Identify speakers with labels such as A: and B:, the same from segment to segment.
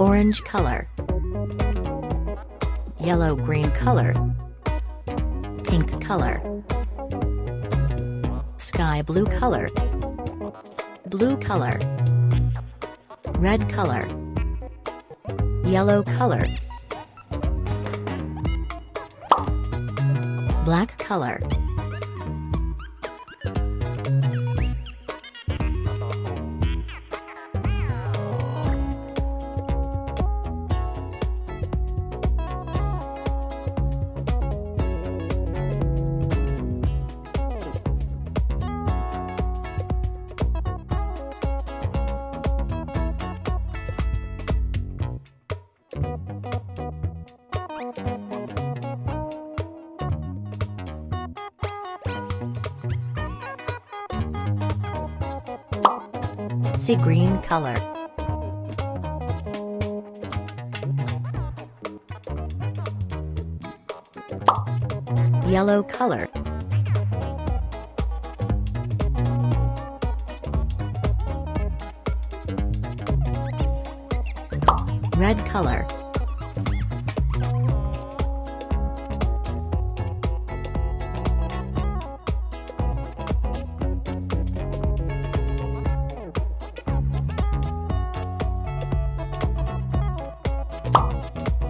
A: orange color, yellow-green color, pink color, sky blue color, blue color, red color, yellow color, black color, sea green color, yellow color, red color,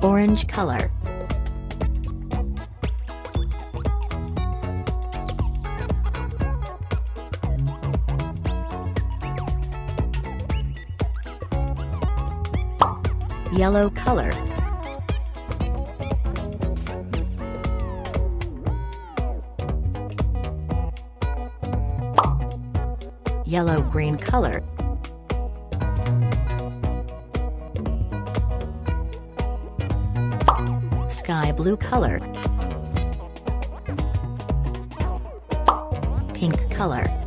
A: orange color, yellow color, yellow-green color, sky blue color, pink color.